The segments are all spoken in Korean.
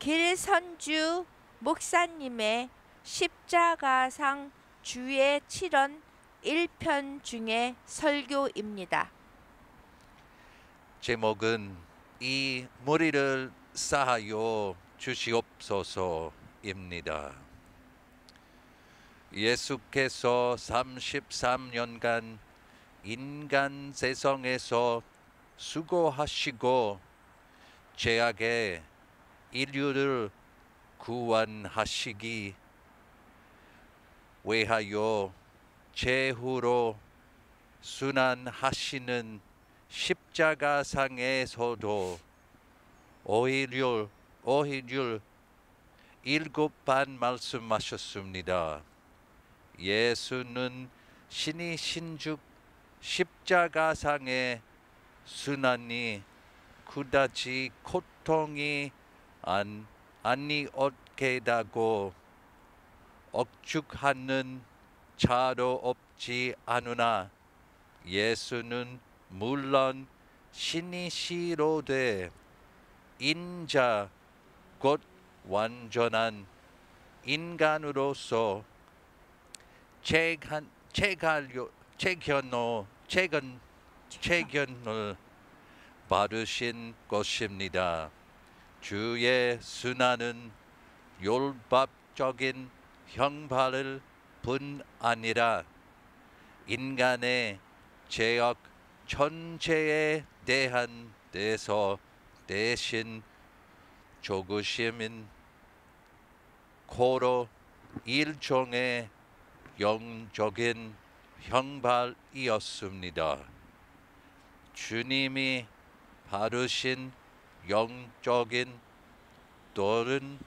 길선주 목사님의 십자가상 주의 7원 1편 중의 설교입니다. 제목은 이 무리를 쌓아요 주시옵소서입니다. 예수께서 33년간 인간 세상에서 수고하시고 죄악의 인류를 구원하시기 위하여 최후로 순환하시는 십자가상에서도 오히려 7번 말씀하셨습니다. 예수는 신이 신죽 십자가상의 순환이 그다지 고통이 아니었겠다고 억측하는 자도 없지 않으나 예수는 물론 신이시로되 인자 곧 완전한 인간으로서 책견을 받으신 것입니다. 주의 순환은 율법적인 형벌을 뿐 아니라 인간의 죄악 전체에 대한 데서 대신 죽으심인 고로 일종의 영적인 형벌이었습니다. 주님이 받으신 영적인 또는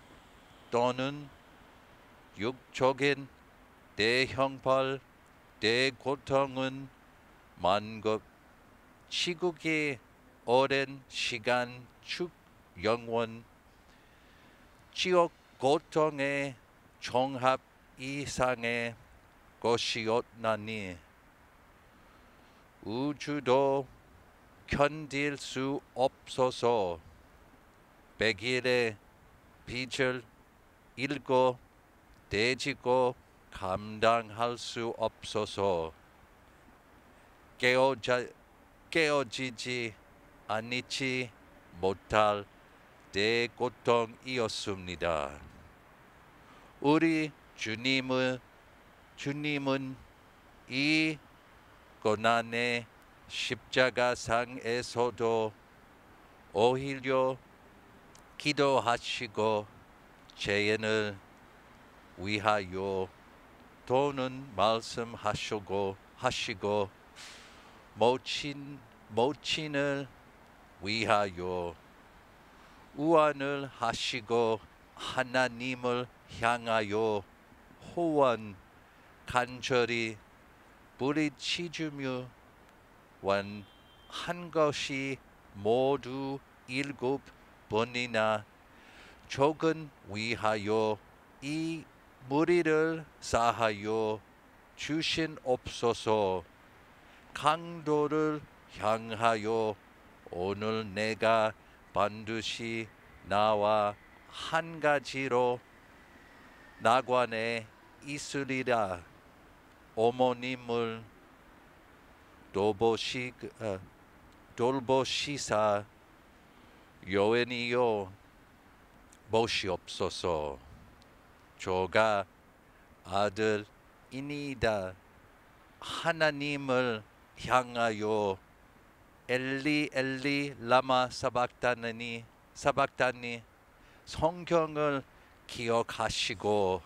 육적인 대형벌, 대고통은 만급 지극히 오랜 시간 쭉 영원 지옥 고통의 종합 이상의 것이었나니 우주도 견딜 수 없어서 100일의 빚을 일고 대지고 감당할 수 없어서 깨어지지 않지 못할 대고통이었습니다. 우리 주님은 이 고난의 십자가상에서도 오히려 기도하시고 죄인을 위하여 도는 말씀하시고 모친을 위하여 우환을 하시고 하나님을 향하여 호원 간절히 부르짖으며 한 것이 모두 7번이나 적은 위하여 이 무리를 쌓아여 주시옵소서. 강도를 향하여 오늘 내가 반드시 나와 한 가지로 나관에 있으리라. 어머님을 돌보시사 여인이여 모시옵소서. 저가 아들이니이다. 하나님을 향하여 엘리 엘리 라마 사박다니 성경을 기억하시고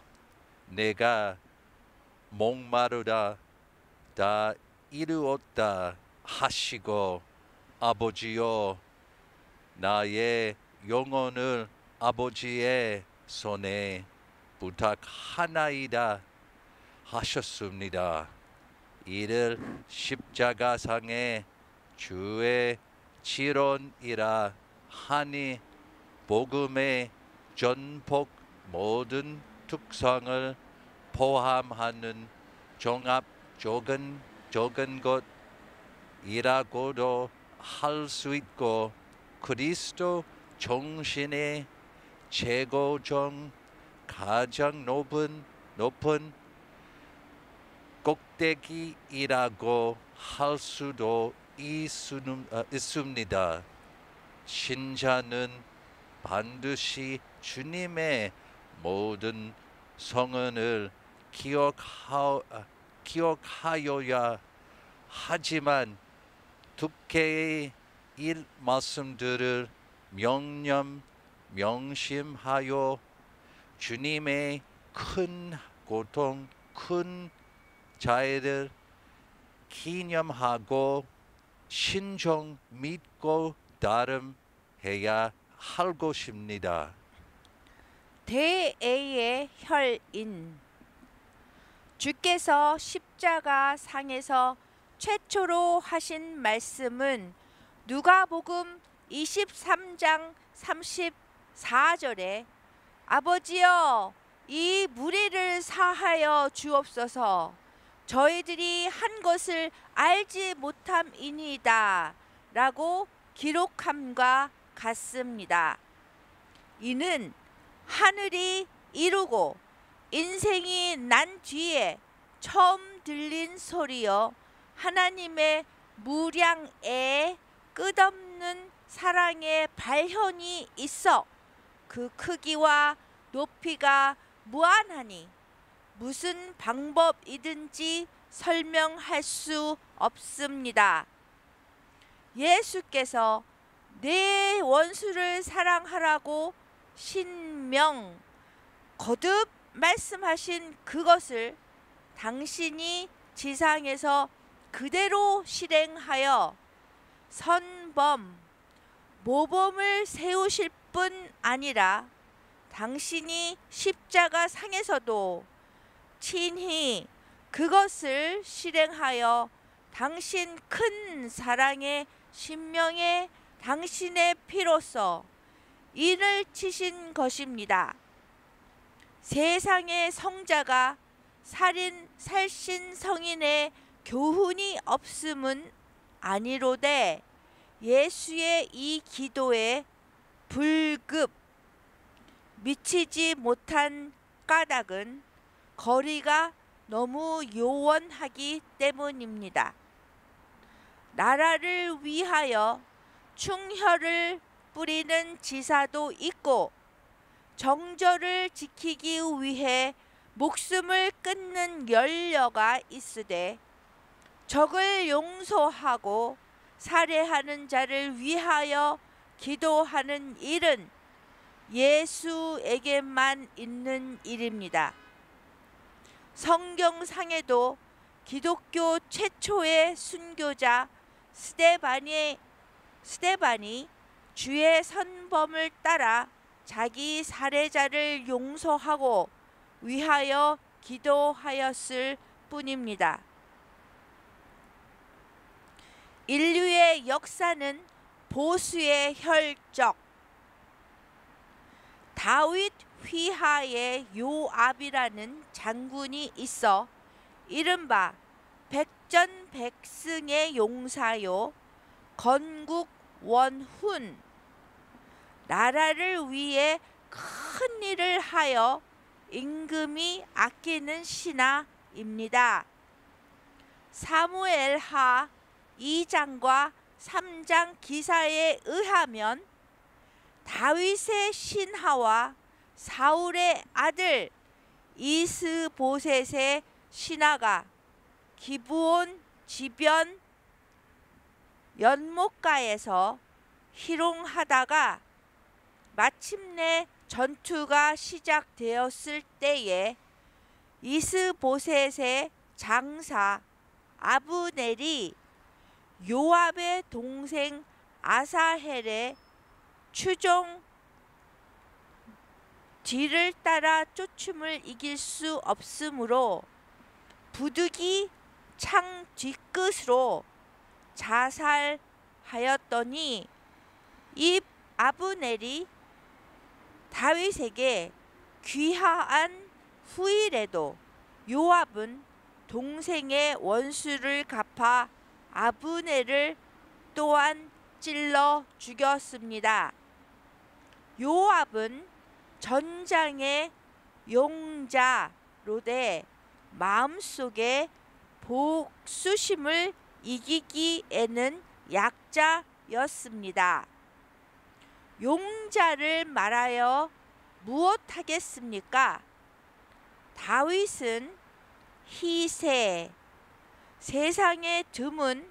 내가 목마르다 다 이루었다 하시고 아버지여 나의 영혼을 아버지의 손에 부탁하나이다 하셨습니다. 이를 십자가상의 주의 질언이라 하니 복음의 전폭 모든 특성을 포함하는 종합적인 것이라고도 할 수 있고 그리스도 정신의 최고 중 가장 높은 꼭대기이라고 할 수도 있습니다. 신자는 반드시 주님의 모든 성언을 기억하여야 하지만 두 개의 일 말씀들을 명심하여 주님의 큰 고통, 큰 자애를 기념하고 신종 믿고 따름해야 할 것입니다. 대애의 혈인. 주께서 십자가 상에서 최초로 하신 말씀은 누가복음 23장 34절에 아버지여 이 무리를 사하여 주옵소서 저희들이 한 것을 알지 못함이니이다 라고 기록함과 같습니다. 이는 하늘이 이루고 인생이 난 뒤에 처음 들린 소리여 하나님의 무량의 끝없는 사랑의 발현이 있어 그 크기와 높이가 무한하니 무슨 방법이든지 설명할 수 없습니다. 예수께서 내 원수를 사랑하라고 신명 거듭 말씀하신 그것을 당신이 지상에서 그대로 실행하여 선범, 모범을 세우실 뿐 아니라 당신이 십자가 상에서도 친히 그것을 실행하여 당신 큰 사랑의 신명에 당신의 피로써 인을 치신 것입니다. 세상의 성자가 살신 성인의 교훈이 없음은 아니로되 예수의 이 기도에 불급 미치지 못한 까닭은 거리가 너무 요원하기 때문입니다. 나라를 위하여 충혈을 뿌리는 지사도 있고 정절을 지키기 위해 목숨을 끊는 연려가 있으되 적을 용서하고 살해하는 자를 위하여 기도하는 일은 예수에게만 있는 일입니다. 성경상에도 기독교 최초의 순교자 스데반이 주의 선범을 따라 자기 살해자를 용서하고 위하여 기도하였을 뿐입니다. 인류의 역사는 보수의 혈적. 다윗 휘하에 요압이라는 장군이 있어 이른바 백전백승의 용사요 건국 원훈 나라를 위해 큰 일을 하여 임금이 아끼는 신하입니다. 사무엘하 2장과 3장 기사에 의하면 다윗의 신하와 사울의 아들 이스보셋의 신하가 기브온 지변 연못가에서 희롱하다가 마침내 전투가 시작되었을 때에 이스보셋의 장사 아브넬이 요압의 동생 아사헬의 추종 뒤를 따라 쫓음을 이길 수 없으므로 부득이 창 뒷끝으로 자살하였더니 이 아브넬이 다윗에게 귀화한 후일에도 요압은 동생의 원수를 갚아 아브넬을 또한 찔러 죽였습니다. 요압은 전장의 용자로되 마음속에 복수심을 이기기에는 약자였습니다. 용자를 말하여 무엇하겠습니까? 다윗은 희세, 세상에 드문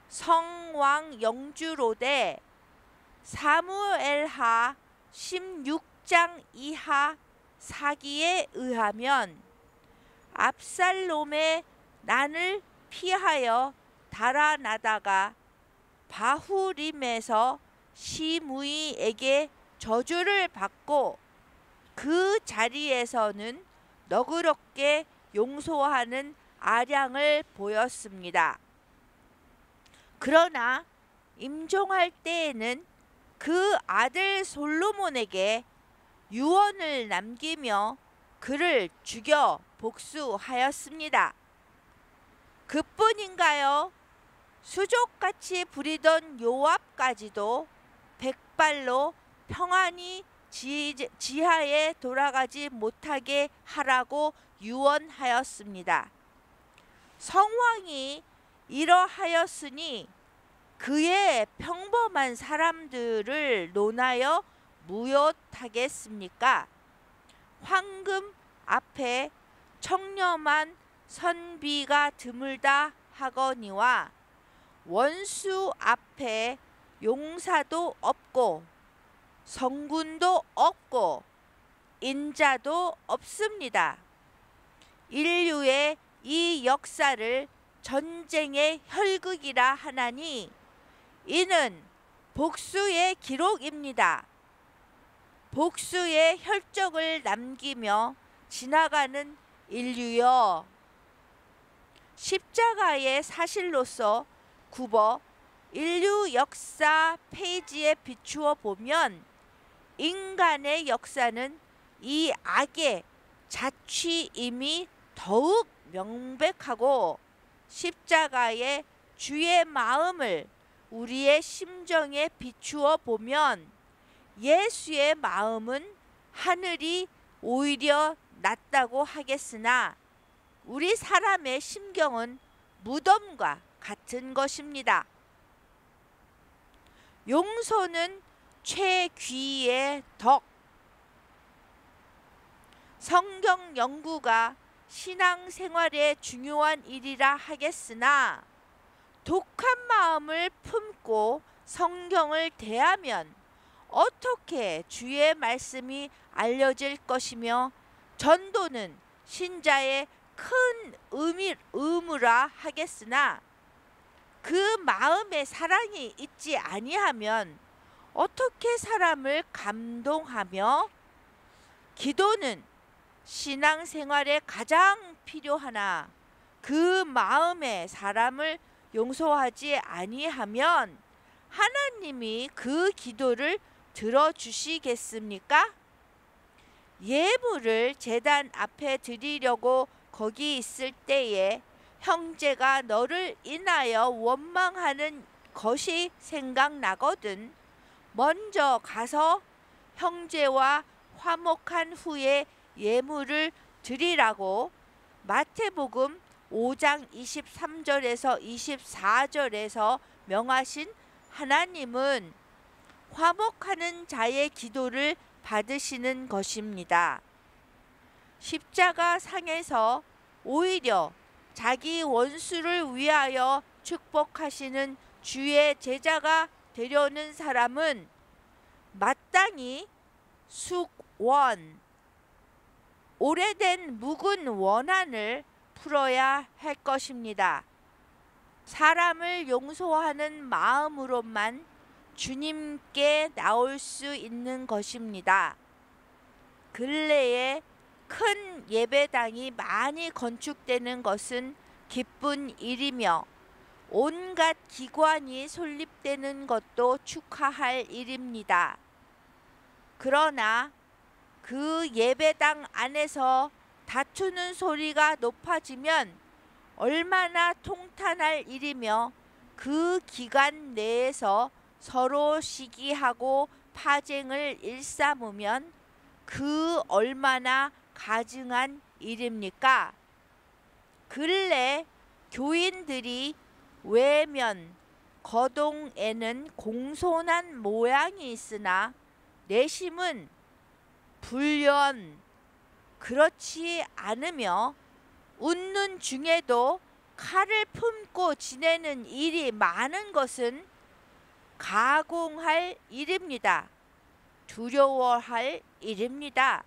성왕 영주로되 사무엘하 16장 이하 사기에 의하면 압살롬의 난을 피하여 달아나다가 바후림에서 시므이에게 저주를 받고 그 자리에서는 너그럽게 용서하는 아량을 보였습니다. 그러나 임종할 때에는 그 아들 솔로몬에게 유언을 남기며 그를 죽여 복수하였습니다. 그뿐인가요? 수족같이 부리던 요압까지도 백발로 평안히 지하에 돌아가지 못하게 하라고 유언하였습니다. 성왕이 이러하였으니 그의 평범한 사람들을 논하여 무엇하겠습니까? 황금 앞에 청렴한 선비가 드물다 하거니와 원수 앞에 용사도 없고 성군도 없고 인자도 없습니다. 인류의 이 역사를 전쟁의 혈극이라 하나니 이는 복수의 기록입니다. 복수의 혈적을 남기며 지나가는 인류여, 십자가의 사실로서 굽어 인류 역사 페이지에 비추어 보면 인간의 역사는 이 악의 자취임이 더욱 명백하고 십자가의 주의 마음을 우리의 심정에 비추어 보면 예수의 마음은 하늘이 오히려 낮다고 하겠으나 우리 사람의 심경은 무덤과 같은 것입니다. 용서는 최귀의 덕. 성경 연구가 신앙생활에 중요한 일이라 하겠으나 독한 마음을 품고 성경을 대하면 어떻게 주의 말씀이 알려질 것이며 전도는 신자의 큰 의무라 하겠으나 그 마음에 사랑이 있지 아니하면 어떻게 사람을 감동하며 기도는 신앙생활에 가장 필요하나 그 마음에 사람을 용서하지 아니하면 하나님이 그 기도를 들어주시겠습니까? 예물을 제단 앞에 드리려고 거기 있을 때에 형제가 너를 인하여 원망하는 것이 생각나거든 먼저 가서 형제와 화목한 후에 예물을 드리라고 마태복음 5장 23절에서 24절에서 명하신 하나님은 화목하는 자의 기도를 받으시는 것입니다. 십자가 상에서 오히려 자기 원수를 위하여 축복하시는 주의 제자가 되려는 사람은 마땅히 숙원, 오래된 묵은 원한을 풀어야 할 것입니다. 사람을 용서하는 마음으로만 주님께 나올 수 있는 것입니다. 근래에 큰 예배당이 많이 건축되는 것은 기쁜 일이며 온갖 기관이 설립되는 것도 축하할 일입니다. 그러나 그 예배당 안에서 다투는 소리가 높아지면 얼마나 통탄할 일이며 그 기간 내에서 서로 시기하고 파쟁을 일삼으면 그 얼마나 가증한 일입니까? 근래 교인들이 외면, 거동에는 공손한 모양이 있으나 내심은 불연, 그렇지 않으며 웃는 중에도 칼을 품고 지내는 일이 많은 것은 가공할 일입니다. 두려워할 일입니다.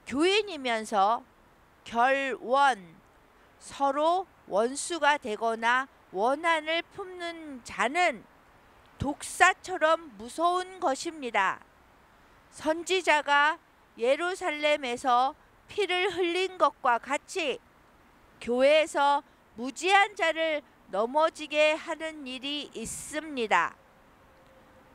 교인이면서 결원, 서로 원수가 되거나 원한을 품는 자는 독사처럼 무서운 것입니다. 선지자가 예루살렘에서 피를 흘린 것과 같이 교회에서 무지한 자를 넘어지게 하는 일이 있습니다.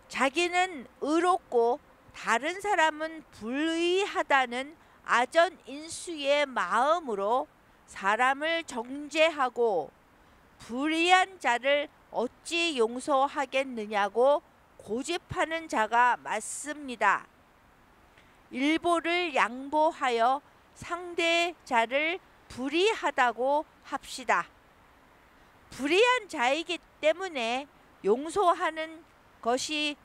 자기는 의롭고 다른 사람은 불의하다는 아전인수의 마음으로 사람을 정죄하고 불의한 자를 어찌 용서하겠느냐고 고집하는 자가 많습니다. 일보를 양보하여 상대자를 불의하다고 합시다. 불의한 자이기 때문에 용서할 것이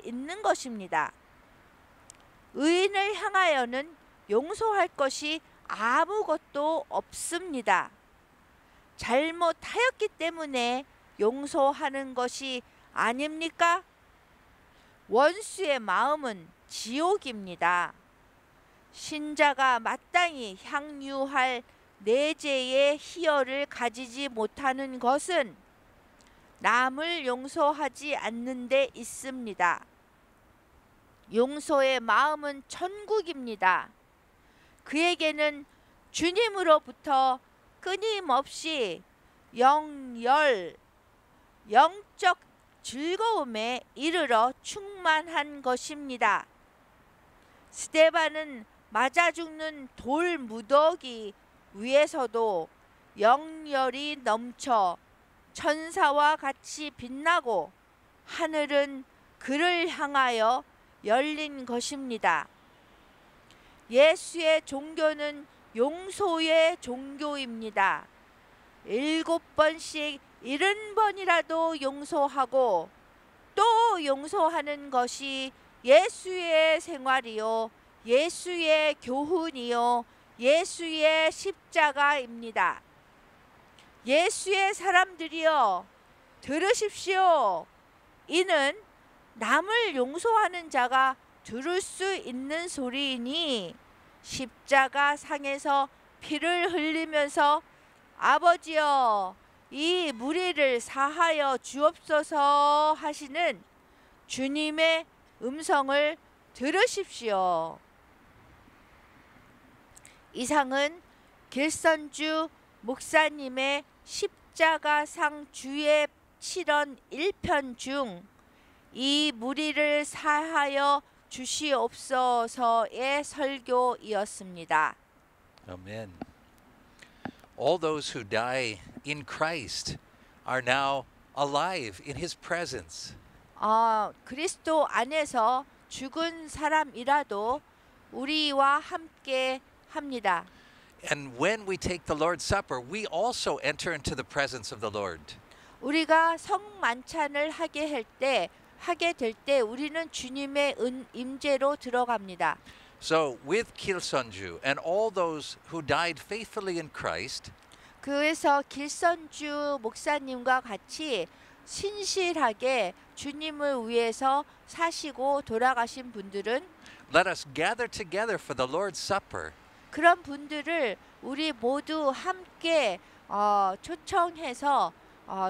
있는 것입니다. 의인을 향하여는 용서할 것이 아무것도 없습니다. 잘못하였기 때문에 용서하는 것이 아닙니까? 원수의 마음은 지옥입니다. 신자가 마땅히 향유할 내재의 희열을 가지지 못하는 것은 남을 용서하지 않는 데 있습니다. 용서의 마음은 천국입니다. 그에게는 주님으로부터 끊임없이 영적 즐거움에 이르러 충만한 것입니다. 스데반은 맞아 죽는 돌 무더기 위에서도 영열이 넘쳐 천사와 같이 빛나고 하늘은 그를 향하여 열린 것입니다. 예수의 종교는 용서의 종교입니다. 7번씩 70번이라도 용서하고 또 용서하는 것이 예수의 생활이요, 예수의 교훈이요, 예수의 십자가입니다. 예수의 사람들이여 들으십시오. 이는 남을 용서하는 자가 들을 수 있는 소리이니 십자가 상에서 피를 흘리면서 아버지여 이 무리를 사하여 주옵소서 하시는 주님의 음성을 들으십시오. 이상은 길선주 목사님의 십자가상 주의 실언 1편 중 이 무리를 사하여 주시옵소서의 설교이었습니다. Amen. All those who die in Christ are now alive in His presence. 그리스도 안에서 죽은 사람이라도 우리와 함께 합니다. And when we take the Lord's Supper, we also enter into the presence of the Lord. 우리가 성만찬을 하게 될 때 우리는 주님의 임재로 들어갑니다. So with Kilsunju and all those who died faithfully in Christ, 그래서 길선주 목사님과 같이 신실하게 주님을 위해서 사시고 돌아가신 분들은 let us gather together for the Lord's Supper. 그런 분들을 우리 모두 함께 초청해서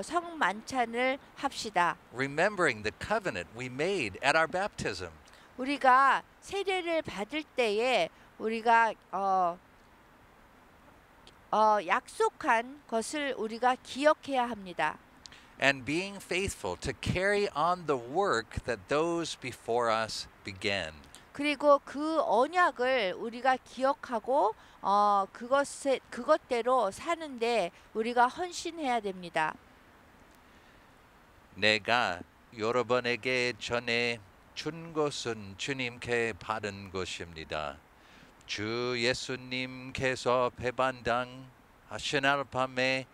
성만찬을 합시다. Remembering the covenant we made at our baptism. 우리가 세례를 받을 때에 우리가 약속한 것을 우리가 기억해야 합니다. And being faithful to carry on the work that those before us began. 그리고 그 언약을 우리가 기억하고 그것대로 사는데 우리가 헌신해야 됩니다. 내가 여러분에게 전에 준 것은 주님께 받은 것입니다. 주 예수님께서 배반당 하신 날 밤에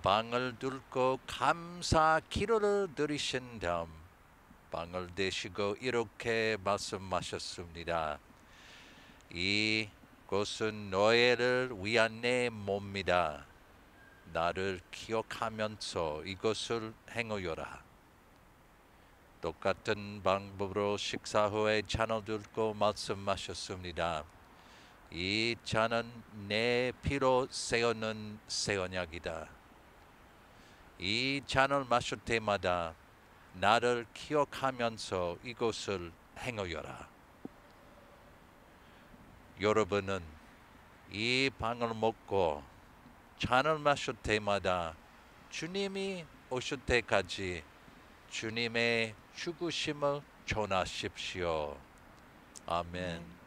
빵을 들고 감사 기도를 드리신 다음 빵을 드시고 이렇게 말씀하셨습니다. 이것은 너희를 위한 내 몸이다. 나를 기억하면서 이것을 행하여라. 똑같은 방법으로 식사 후에 잔을 들고 말씀하셨습니다. 이 잔은 내 피로 세우는 새 언약이다. 이 잔을 마실 때마다 나를 기억하면서 이것을 행하여라. 여러분은 이 빵을 먹고 잔을 마실 때마다 주님이 오실 때까지 주님의 죽으심을 전하십시오. 아멘.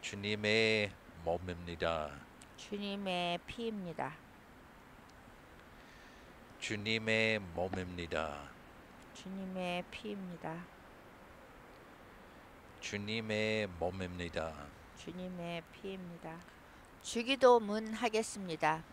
주님의 몸입니다. 주님의 피입니다. 주님의 몸입니다. 주님의 피입니다. 주님의 몸입니다. 주님의 피입니다. 주기도문 하겠습니다.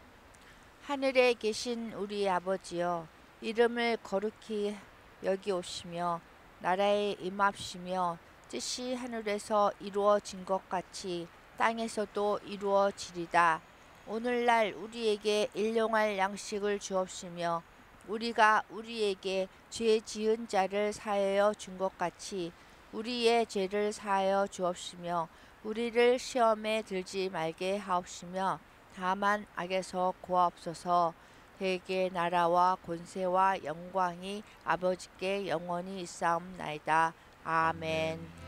하늘에 계신 우리 아버지여, 이름을 거룩히 여기옵시며 나라에 임합시며 뜻이 하늘에서 이루어진 것 같이 땅에서도 이루어지리다. 오늘날 우리에게 일용할 양식을 주옵시며 우리가 우리에게 죄 지은 자를 사하여 준 것 같이 우리의 죄를 사하여 주옵시며 우리를 시험에 들지 말게 하옵시며 다만 악에서 구하옵소서. 대개 나라와 권세와 영광이 아버지께 영원히 있사옵나이다. 아멘.